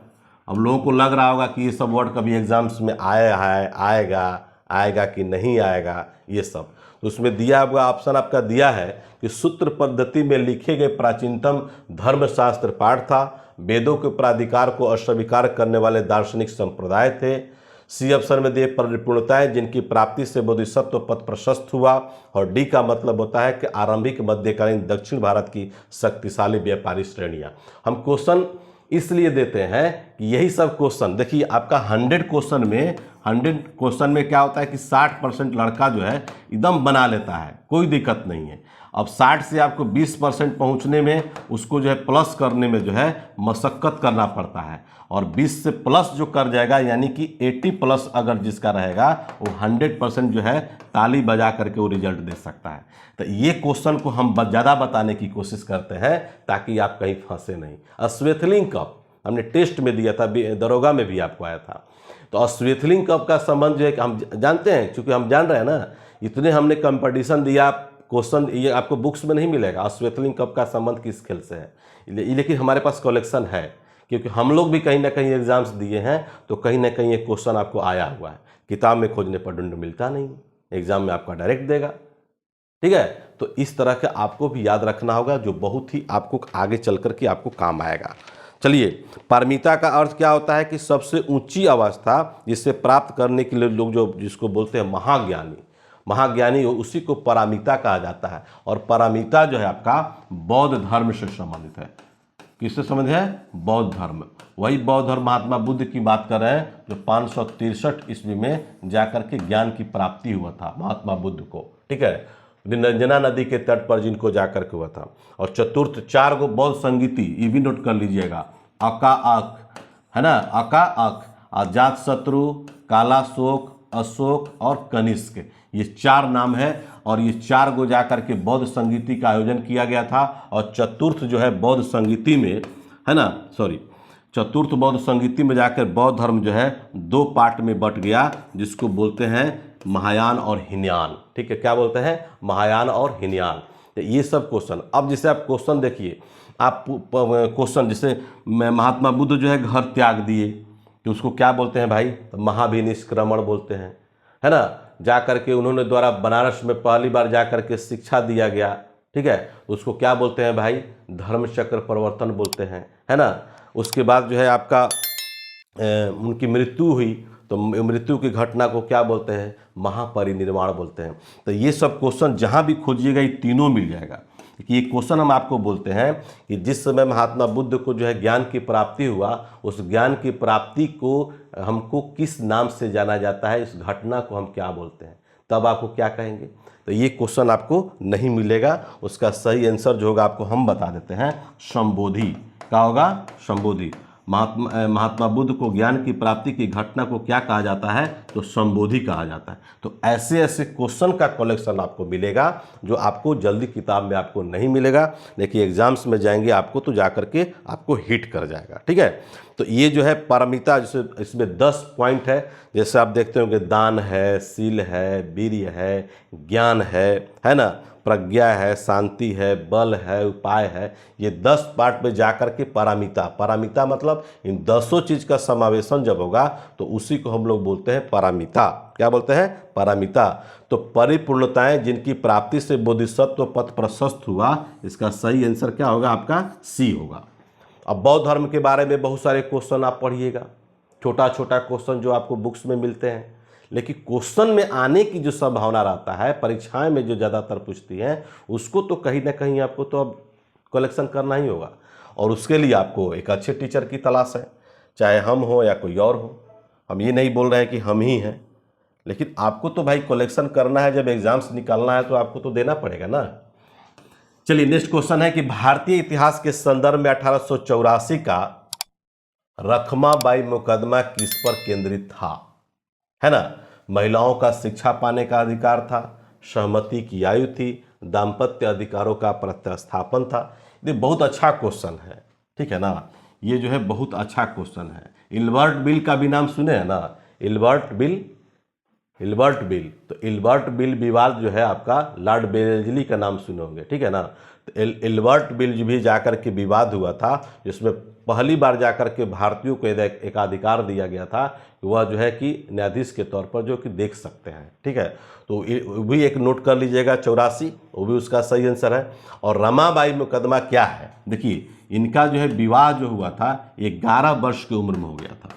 अब लोगों को लग रहा होगा कि ये सब वर्ड कभी एग्जाम्स में आएगा कि नहीं आएगा, ये सब तो उसमें दिया हुआ ऑप्शन आपका दिया है कि सूत्र पद्धति में लिखे गए प्राचीनतम धर्मशास्त्र पाठ था, वेदों के प्राधिकार को अस्वीकार करने वाले दार्शनिक संप्रदाय थे। सी ऑप्शन में दिए परिपूर्णताएं जिनकी प्राप्ति से बोधिसत्व पद प्रशस्त हुआ, और डी का मतलब होता है कि आरंभिक मध्यकालीन दक्षिण भारत की शक्तिशाली व्यापारी श्रेणियां। हम क्वेश्चन इसलिए देते हैं कि यही सब क्वेश्चन, देखिए आपका 100 क्वेश्चन में क्या होता है कि 60% लड़का जो है एकदम बना लेता है, कोई दिक्कत नहीं है। अब 60 से आपको 20% पहुंचने में, उसको जो है प्लस करने में जो है मशक्क़त करना पड़ता है, और 20 से प्लस जो कर जाएगा यानी कि 80+ अगर जिसका रहेगा वो 100% जो है ताली बजा करके वो रिजल्ट दे सकता है। तो ये क्वेश्चन को हम ज़्यादा बताने की कोशिश करते हैं ताकि आप कहीं फंसे नहीं। अश्वेतलिंग कप हमने टेस्ट में दिया था, दरोगा में भी आपको आया था। तो अश्वेतलिंग कप का संबंध जो है कि हम जानते हैं, क्योंकि हम जान रहे हैं ना, इतने हमने कंपटीशन दिया, क्वेश्चन ये आपको बुक्स में नहीं मिलेगा अश्वेतलिंग कप का संबंध किस खेल से है, लेकिन हमारे पास कलेक्शन है, क्योंकि हम लोग भी कहीं ना कहीं एग्जाम्स दिए हैं, तो कहीं ना कहीं ये क्वेश्चन आपको आया हुआ है। किताब में खोजने पर ढूंढ मिलता नहीं, एग्जाम में आपका डायरेक्ट देगा। ठीक है, तो इस तरह के आपको भी याद रखना होगा, जो बहुत ही आपको आगे चल कर के आपको काम आएगा। चलिए, पारमिता का अर्थ क्या होता है कि सबसे ऊंची अवस्था जिसे प्राप्त करने के लिए लोग जो जिसको बोलते हैं महाज्ञानी हो, उसी को पारमिता कहा जाता है। और पारमिता जो है आपका बौद्ध धर्म से संबंधित है। किससे संबंधित है? बौद्ध धर्म। वही बौद्ध धर्म महात्मा बुद्ध की बात कर रहे हैं, जो 563 ईस्वी में जाकर के ज्ञान की प्राप्ति हुआ था महात्मा बुद्ध को। ठीक है, निरंजना नदी के तट पर जिनको जाकर के हुआ था। और चतुर्थ 4 गो बौद्ध संगीति, ये भी नोट कर लीजिएगा, अका अक है ना, अका अक, अजात शत्रु, कालाशोक, अशोक और कनिष्क, ये 4 नाम है। और ये 4 गो जाकर के बौद्ध संगीति का आयोजन किया गया था। और चतुर्थ जो है बौद्ध संगीति में है ना, चतुर्थ बौद्ध संगीति में जाकर बौद्ध धर्म जो है 2 पार्ट में बट गया, जिसको बोलते हैं महायान और हीनयान। ठीक है, क्या बोलते हैं? महायान और हीनयान। तो ये सब क्वेश्चन, अब जैसे आप क्वेश्चन देखिए, आप क्वेश्चन जैसे महात्मा बुद्ध जो है घर त्याग दिए, तो उसको क्या बोलते हैं भाई? तो महाभिनिष्क्रमण बोलते हैं, है ना। जा करके उन्होंने द्वारा बनारस में पहली बार जा करके शिक्षा दिया गया, ठीक है, उसको क्या बोलते हैं भाई? धर्म चक्र परिवर्तन बोलते हैं, है ना। उसके बाद जो है आपका उनकी मृत्यु हुई, तो मृत्यु की घटना को क्या बोलते हैं? महापरिनिर्वाण बोलते हैं। तो ये सब क्वेश्चन जहाँ भी खोजिएगा ये तीनों मिल जाएगा। कि ये क्वेश्चन हम आपको बोलते हैं कि जिस समय महात्मा बुद्ध को जो है ज्ञान की प्राप्ति हुआ, उस ज्ञान की प्राप्ति को हमको किस नाम से जाना जाता है, इस घटना को हम क्या बोलते हैं, तब आपको क्या कहेंगे? तो ये क्वेश्चन आपको नहीं मिलेगा। उसका सही आंसर जो होगा आपको हम बता देते हैं, संबोधि। क्या होगा? संबोधि। महात्मा बुद्ध को ज्ञान की प्राप्ति की घटना को क्या कहा जाता है? तो संबोधि कहा जाता है। तो ऐसे ऐसे क्वेश्चन का कलेक्शन आपको मिलेगा, जो आपको जल्दी किताब में आपको नहीं मिलेगा, लेकिन एग्जाम्स में जाएंगे आपको तो जाकर के आपको हिट कर जाएगा। ठीक है, तो ये जो है पारमिता, जैसे इसमें 10 पॉइंट है, जैसे आप देखते होंगे दान है, शील है, वीर्य है, ज्ञान है ना, प्रज्ञा है, शांति है, बल है, उपाय है, ये 10 पार्ट में जाकर के पारमिता, पारमिता मतलब इन 10 चीज़ का समावेशन जब होगा तो उसी को हम लोग बोलते हैं पारमिता। क्या बोलते हैं? पारमिता। तो परिपूर्णताएं जिनकी प्राप्ति से बोधिसत्व पथ प्रशस्त हुआ, इसका सही आंसर क्या होगा? आपका सी होगा। अब बौद्ध धर्म के बारे में बहुत सारे क्वेश्चन आप पढ़िएगा, छोटा छोटा क्वेश्चन जो आपको बुक्स में मिलते हैं, लेकिन क्वेश्चन में आने की जो संभावना रहता है, परीक्षाएं में जो ज़्यादातर पूछती हैं, उसको तो कहीं ना कहीं आपको तो अब कलेक्शन करना ही होगा। और उसके लिए आपको एक अच्छे टीचर की तलाश है, चाहे हम हो या कोई और हो। हम ये नहीं बोल रहे हैं कि हम ही हैं, लेकिन आपको तो भाई कलेक्शन करना है, जब एग्जाम्स निकालना है तो आपको तो देना पड़ेगा ना। चलिए नेक्स्ट क्वेश्चन है कि भारतीय इतिहास के संदर्भ में 1884 का रखमाबाई मुकदमा किस पर केंद्रित था? है ना, महिलाओं का शिक्षा पाने का अधिकार था, सहमति की आयु थी, दाम्पत्य अधिकारों का प्रतिस्थापन था। ये बहुत अच्छा क्वेश्चन है, ठीक है ना, ये जो है बहुत अच्छा क्वेश्चन है। इल्बर्ट बिल का भी नाम सुने हैं ना, इल्बर्ट बिल। तो इल्बर्ट बिल विवाद जो है आपका लॉर्ड बेलेजली का नाम सुने होंगे, ठीक है ना। तो इल्बर्ट बिल जो भी जाकर के विवाद हुआ था, जिसमें पहली बार जाकर के भारतीयों को एक अधिकार दिया गया था, वह जो है कि न्यायाधीश के तौर पर जो कि देख सकते हैं, ठीक है। तो वो भी एक नोट कर लीजिएगा, 84 वो भी उसका सही आंसर है। और रमाबाई मुकदमा क्या है? देखिए इनका जो है विवाह जो हुआ था 11 वर्ष की उम्र में हो गया था,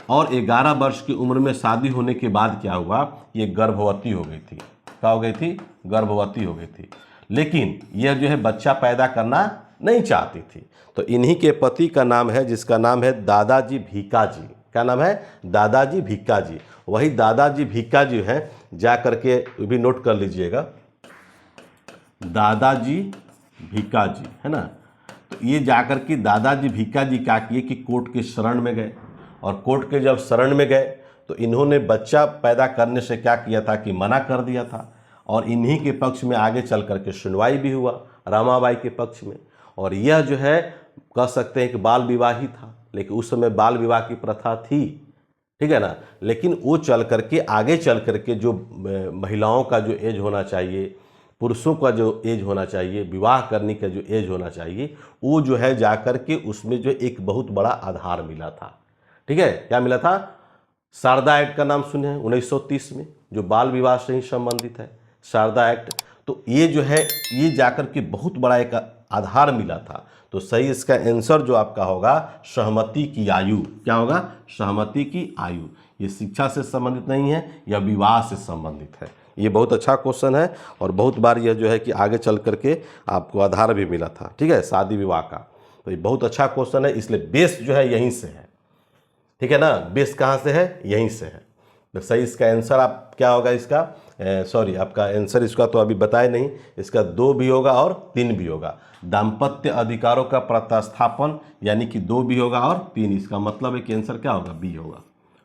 और 11 वर्ष की उम्र में शादी होने के बाद क्या हुआ, ये गर्भवती हो गई थी। क्या हो गई थी? गर्भवती हो गई थी। लेकिन यह जो है बच्चा पैदा करना नहीं चाहती थी। तो इन्हीं के पति का नाम है, जिसका नाम है दादाजी भीकाजी। क्या नाम है? दादाजी भीकाजी। वही दादाजी भीकाजी है, जा करके भी नोट कर लीजिएगा, दादाजी भीकाजी, है ना। तो ये जाकर के दादाजी भीकाजी क्या किए कि कोर्ट के शरण में गए, और कोर्ट के जब शरण में गए तो इन्होंने बच्चा पैदा करने से क्या किया था कि मना कर दिया था। और इन्हीं के पक्ष में आगे चल करके सुनवाई भी हुआ, रमाबाई के पक्ष में। और यह जो है कह सकते हैं कि बाल विवाह ही था, लेकिन उस समय बाल विवाह की प्रथा थी, ठीक है ना। लेकिन वो चल करके आगे चल करके जो महिलाओं का जो एज होना चाहिए, पुरुषों का जो एज होना चाहिए, विवाह करने का जो एज होना चाहिए, वो जो है जाकर के उसमें जो एक बहुत बड़ा आधार मिला था, ठीक है। क्या मिला था? शारदा एक्ट का नाम सुने हैं 1930 में, जो बाल विवाह से ही संबंधित है, शारदा एक्ट। तो ये जो है ये जाकर के बहुत बड़ा एक आधार मिला था। तो सही इसका आंसर जो आपका होगा सहमति की आयु। क्या होगा? सहमति की आयु। ये शिक्षा से संबंधित नहीं है, यह विवाह से संबंधित है। ये बहुत अच्छा क्वेश्चन है, और बहुत बार यह जो है कि आगे चल करके आपको आधार भी मिला था, ठीक है, शादी विवाह का। तो ये बहुत अच्छा क्वेश्चन है, इसलिए बेस जो है यहीं से है, ठीक है ना। बेस कहाँ से है? यहीं से है। तो सही इसका आंसर आप क्या होगा इसका, सॉरी आपका आंसर इसका तो अभी बताए नहीं, इसका 2 भी होगा और 3 भी होगा। दाम्पत्य अधिकारों का प्रतिस्थापन, यानी कि 2 भी होगा और 3, इसका मतलब है कि आंसर क्या होगा? बी होगा।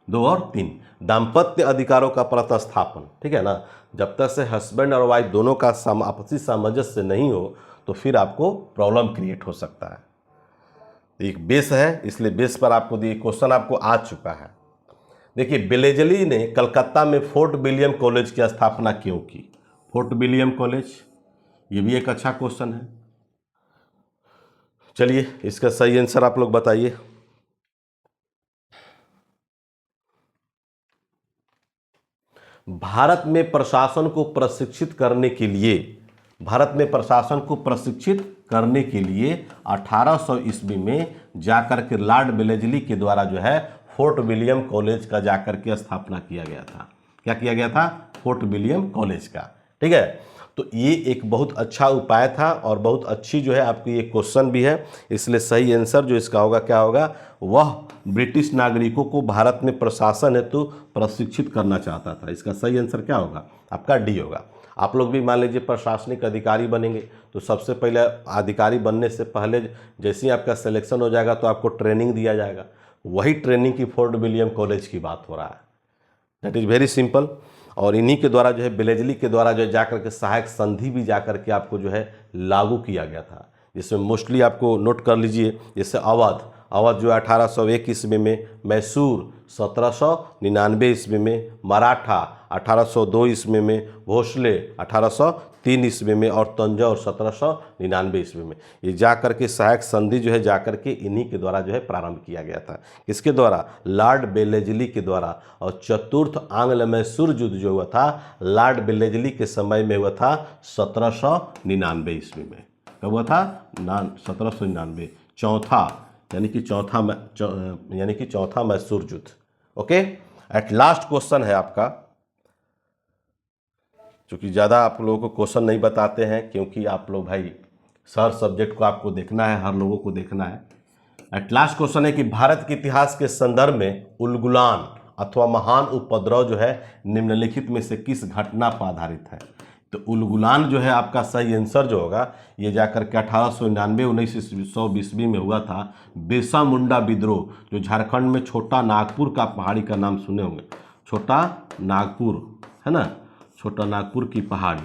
2 और 3 दाम्पत्य अधिकारों का प्रतिस्थापन, ठीक है ना। जब तक से हस्बैंड और वाइफ दोनों का आपसी सामंजस्य नहीं हो तो फिर आपको प्रॉब्लम क्रिएट हो सकता है। एक बेस है, इसलिए बेस पर आपको दिए क्वेश्चन आपको आ चुका है। देखिए बेलेजली ने कलकत्ता में फोर्ट विलियम कॉलेज की स्थापना क्यों की? फोर्ट विलियम कॉलेज, ये भी एक अच्छा क्वेश्चन है। चलिए इसका सही आंसर आप लोग बताइए। भारत में प्रशासन को प्रशिक्षित करने के लिए, भारत में प्रशासन को प्रशिक्षित करने के लिए 1800 ईस्वी में जाकर के लॉर्ड बेलेजली के द्वारा जो है फोर्ट विलियम कॉलेज का जाकर के स्थापना किया गया था। क्या किया गया था? फोर्ट विलियम कॉलेज का, ठीक है। तो ये एक बहुत अच्छा उपाय था, और बहुत अच्छी जो है आपकी ये क्वेश्चन भी है, इसलिए सही आंसर जो इसका होगा क्या होगा? वह ब्रिटिश नागरिकों को भारत में प्रशासन हेतु प्रशिक्षित करना चाहता था। इसका सही आंसर क्या होगा? आपका डी होगा। आप लोग भी मान लीजिए प्रशासनिक अधिकारी बनेंगे, तो सबसे पहले अधिकारी बनने से पहले जैसे ही आपका सिलेक्शन हो जाएगा तो आपको ट्रेनिंग दिया जाएगा। वही ट्रेनिंग की फोर्ट विलियम कॉलेज की बात हो रहा है। That is very simple. और इन्हीं के द्वारा जो है बेलेजली के द्वारा जो है जाकर के सहायक संधि भी जाकर के आपको जो है लागू किया गया था, जिसमें मोस्टली आपको नोट कर लीजिए, जैसे अवध जो 1801 ईस्वी में, मैसूर 1799 ईस्वी में, मराठा 1802 ईस्वी में, भोसले 1703 ईस्वी में और तंजौर 1799 ईस्वी में। ये जा करके सहायक संधि जो है जा करके इन्हीं के द्वारा जो है प्रारंभ किया गया था। किसके द्वारा? लॉर्ड वेलेस्ली के द्वारा। और चतुर्थ आंग्ल मैसूर युद्ध जो हुआ था लॉर्ड वेलेस्ली के समय में हुआ था 1799 ईस्वी में। कब हुआ था? 1799। चौथा यानी कि चौथा मैसूर युद्ध। ओके, एट लास्ट क्वेश्चन है आपका, क्योंकि ज़्यादा आप लोगों को क्वेश्चन नहीं बताते हैं, क्योंकि आप लोग भाई हर सब्जेक्ट को आपको देखना है, हर लोगों को देखना है। एट लास्ट क्वेश्चन है कि भारत के इतिहास के संदर्भ में उलगुलान अथवा महान उपद्रव जो है निम्नलिखित में से किस घटना पर आधारित है? तो उलगुलान जो है आपका सही आंसर जो होगा ये जाकर के 1899-1900 ईस्वी में हुआ था। बिरसा मुंडा विद्रोह जो झारखंड में छोटा नागपुर का पहाड़ी का नाम सुने होंगे, छोटा नागपुर है ना, छोटा नागपुर की पहाड़ी,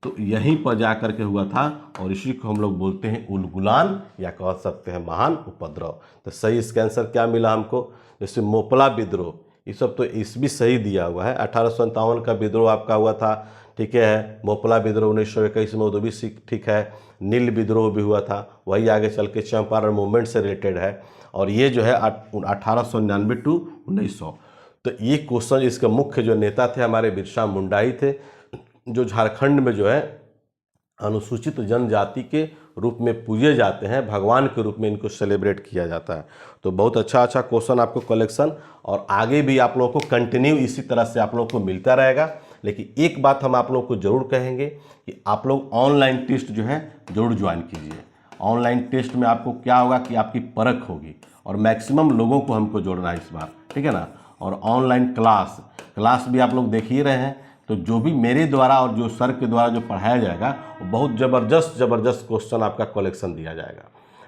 तो यहीं पर जाकर के हुआ था और इसी को हम लोग बोलते हैं उलगुलान या कह सकते हैं महान उपद्रव। तो सही इसका आंसर क्या मिला हमको? जैसे मोपला विद्रोह, ये सब तो ईस्वी सही दिया हुआ है। 1857 का विद्रोह आपका हुआ था, ठीक है। मोपला विद्रोह 1921 में, वो भी ठीक है। नील विद्रोह भी हुआ था, वही आगे चल के चंपारण मूवमेंट से रिलेटेड है। और ये जो है 1899 टू 1900। तो ये क्वेश्चन इसके मुख्य जो नेता थे हमारे बिरसा मुंडा ही थे, जो झारखंड में जो है अनुसूचित जनजाति के रूप में पूजे जाते हैं, भगवान के रूप में इनको सेलिब्रेट किया जाता है। तो बहुत अच्छा क्वेश्चन आपको कलेक्शन, और आगे भी आप लोगों को कंटिन्यू इसी तरह से आप लोगों को मिलता रहेगा। लेकिन एक बात हम आप लोगों को जरूर कहेंगे कि आप लोग ऑनलाइन टेस्ट जो है जरूर ज्वाइन कीजिए। ऑनलाइन टेस्ट में आपको क्या होगा कि आपकी परख होगी, और मैक्सिमम लोगों को हमको जोड़ना है इस बार, ठीक है ना। और ऑनलाइन क्लास भी आप लोग देख ही रहे हैं, तो जो भी मेरे द्वारा और जो सर के द्वारा जो पढ़ाया जाएगा वो बहुत ज़बरदस्त क्वेश्चन आपका कलेक्शन दिया जाएगा।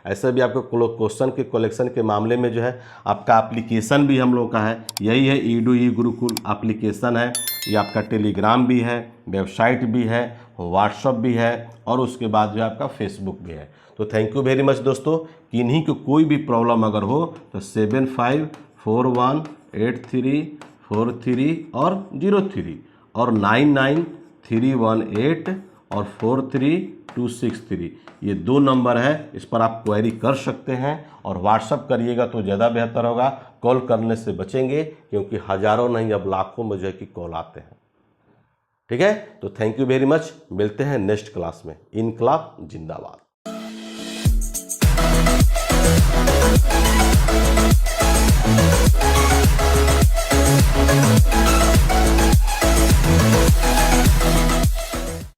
ऐसे भी आपको क्वेश्चन के कलेक्शन के मामले में जो है आपका एप्लीकेशन भी हम लोग का है, यही है ईडू ई गुरुकुल एप्लीकेशन है। ये आपका टेलीग्राम भी है, वेबसाइट भी है, व्हाट्सअप भी है, और उसके बाद जो है आपका फेसबुक भी है। तो थैंक यू वेरी मच दोस्तों। किन्हीं को कोई भी प्रॉब्लम अगर हो तो 75418343 और 03 और 99318 और 43263, ये 2 नंबर है, इस पर आप क्वेरी कर सकते हैं। और व्हाट्सअप करिएगा तो ज़्यादा बेहतर होगा, कॉल करने से बचेंगे, क्योंकि हज़ारों नहीं अब लाखों में जो है कि कॉल आते हैं, ठीक है। तो थैंक यू वेरी मच, मिलते हैं नेक्स्ट क्लास में। इनकलाब जिंदाबाद।